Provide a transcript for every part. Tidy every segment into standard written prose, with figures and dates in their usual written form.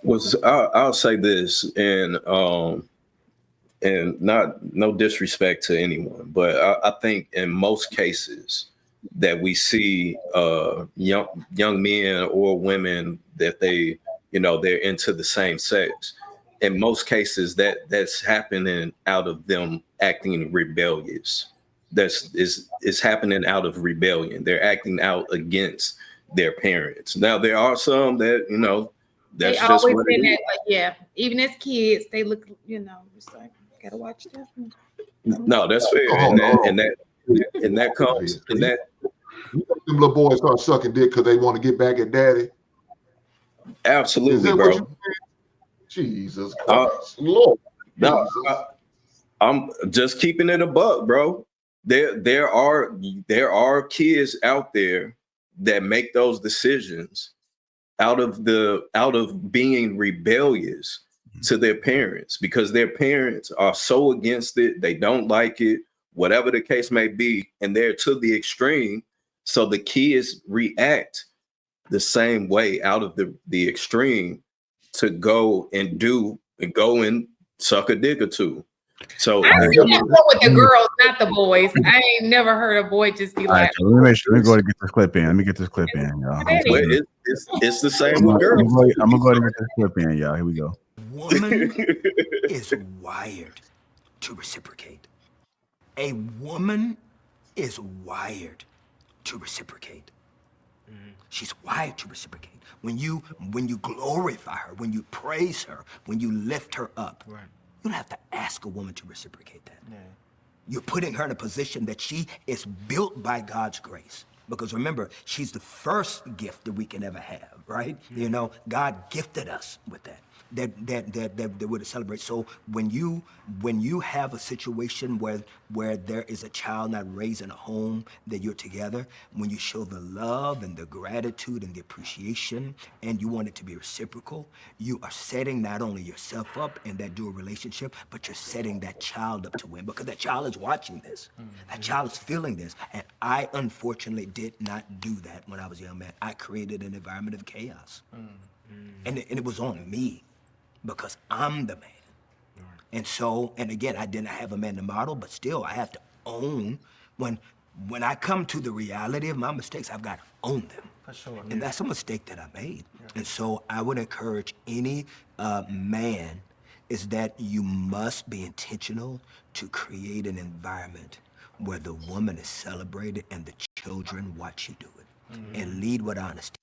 Was I'll say this, and not no disrespect to anyone, but I think in most cases that we see young men or women that they're into the same sex. In most cases, that's happening out of them acting rebellious. Is happening out of rebellion. They're acting out against their parents. Now there are some that They that's just always what it been is. that, like, yeah. Even as kids, they look, it's like, gotta watch that. No, that's fair, Hold on, hold on. and that Go comes ahead. and that You think them little boys start sucking dick because they want to get back at daddy? Is absolutely, that what bro. you think? Jesus Uh, Christ, Lord no, Jesus. I'm just keeping it a buck, bro. There are kids out there that make those decisions out of being rebellious to their parents because their parents are so against it, they don't like it, whatever the case may be, and they're to the extreme. So the kids react the same way out of the extreme to go and suck a dick or two. So I see that more with the girls, not the boys. I ain't never heard a boy just be All right, like, so let me go to get this clip in. Let me get this clip in, y'all. it's the same with girls. I'm gonna go ahead and get this clip in, y'all. Here we go. Woman is wired to reciprocate. A woman is wired to reciprocate. She's wired to reciprocate. When you glorify her, when you praise her, when you lift her up, you don't have to ask a woman to reciprocate that. You're putting her in a position that she is built by God's grace. Because remember, she's the first gift that we can ever have, right? You know, God gifted us with that we're to celebrate. So when you have a situation where there is a child not raised in a home that you're together, when you show the love and the gratitude and the appreciation, and you want it to be reciprocal, you are setting not only yourself up in that dual relationship, but you're setting that child up to win because that child is watching this. That child is feeling this. And I unfortunately did not do that when I was a young man. I created an environment of chaos. And it was on me because I'm the man. And so, and again, I didn't have a man to model, but still I have to own when I come to the reality of my mistakes, I've got to own them. For sure. And that's a mistake that I made. And so I would encourage any man is that you must be intentional to create an environment where the woman is celebrated and the children watch you do it. And lead with honesty.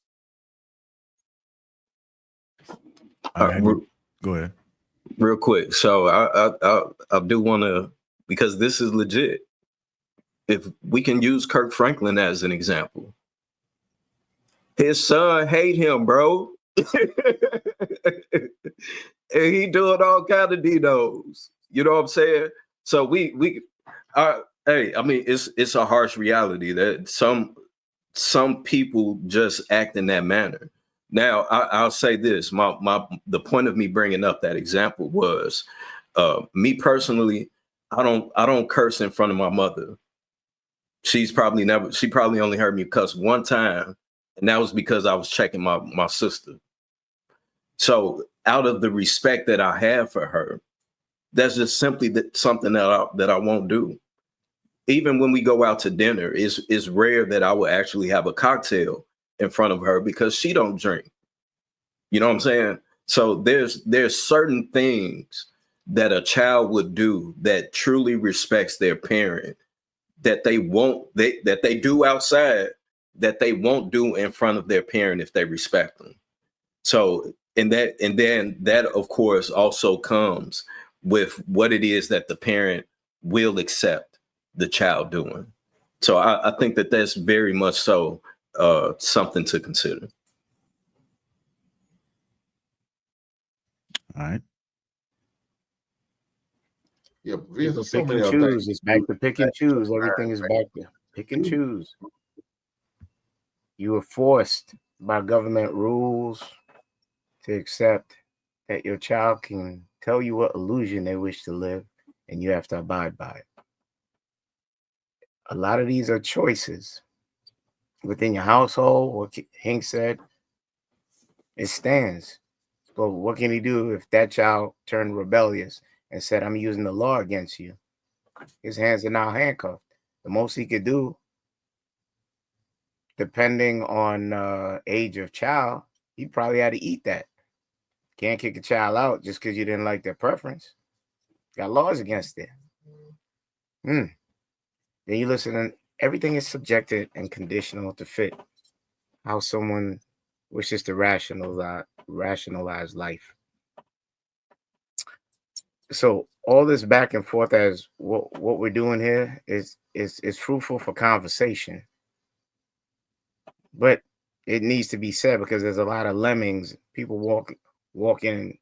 Go ahead. Real quick. So I do want to, because this is legit. If we can use Kirk Franklin as an example, his son hate him, bro. And he doing all kind of dinos. You know what I'm saying? So hey, I mean, it's a harsh reality that some people just act in that manner. Now, I'll say this: the point of me bringing up that example was, me personally, I don't curse in front of my mother. She probably only heard me cuss one time, and that was because I was checking my sister. So, out of the respect that I have for her, that's just simply something that I won't do. Even when we go out to dinner, it's rare that I will actually have a cocktail in front of her because she don't drink. You know what I'm saying? So there's certain things that a child would do that truly respects their parent that they do outside that they won't do in front of their parent if they respect them. So and then that of course also comes with what it is that the parent will accept the child doing. So I think that that's very much so something to consider. All right. Yeah, People so pick many and other choose. things. It's back to pick and choose. Everything is back to pick and choose. You were forced by government rules to accept that your child can tell you what illusion they wish to live, and you have to abide by it. A lot of these are choices within your household. What Hank said, it stands. But what can he do if that child turned rebellious and said, I'm using the law against you? His hands are now handcuffed. The most he could do, depending on age of child, he probably had to eat that. Can't kick a child out just because you didn't like their preference. Got laws against it. Then you listen, and everything is subjected and conditional to fit how someone wishes to rationalize life. So all this back and forth as what we're doing here is fruitful for conversation. But it needs to be said because there's a lot of lemmings. People walking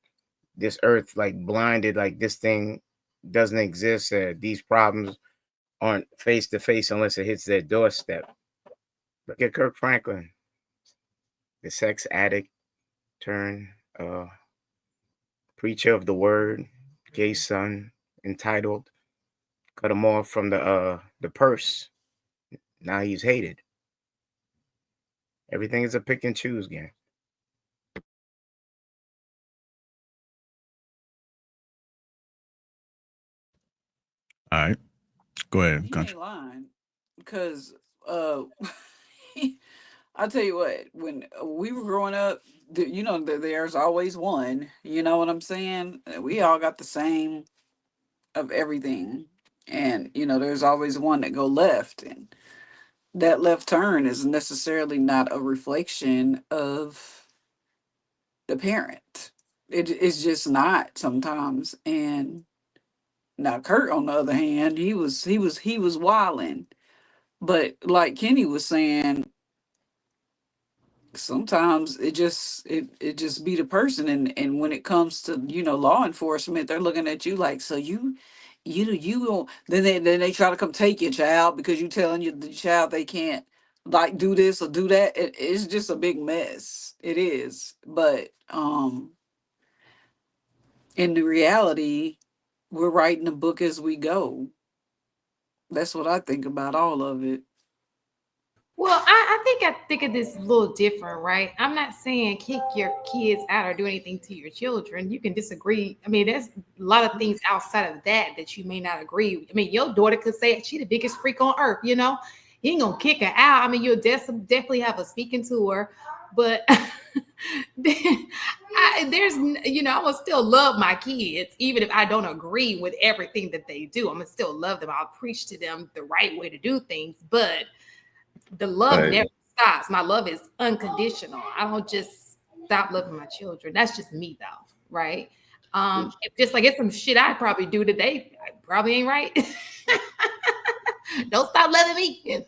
this earth like blinded, like this thing doesn't exist. These problems aren't face to face unless it hits their doorstep. Look at Kirk Franklin, the sex addict turned preacher of the word, gay son, entitled, cut him off from the purse. Now he's hated. Everything is a pick and choose game. All right. Go ahead. He ain't lying. Because I'll tell you what, when we were growing up, there's always one. You know what I'm saying? We all got the same of everything. And, there's always one that go left. And that left turn is necessarily not a reflection of the parent. It's just not sometimes. And now Kurt, on the other hand, he was wilding. But like Kenny was saying, sometimes it just be the person, and when it comes to law enforcement, they're looking at you like, so you don't. Then they try to come take your child because you telling the child they can't like do this or do that. It's just a big mess. It is, but in the reality, we're writing the book as we go. That's what I think about all of it. Well, I think of this a little different, right? I'm not saying kick your kids out or do anything to your children. You can disagree. I mean, there's a lot of things outside of that you may not agree with. I mean, your daughter could say she's the biggest freak on earth, You ain't gonna kick her out. I mean, you'll definitely have a speaking to her, but I will still love my kids, even if I don't agree with everything that they do. I'm gonna still love them. I'll preach to them the right way to do things, but the love never stops. My love is unconditional. I don't just stop loving my children. That's just me, though, right? Just like it's some shit I probably do today. I probably ain't right. Don't stop loving me. Hey,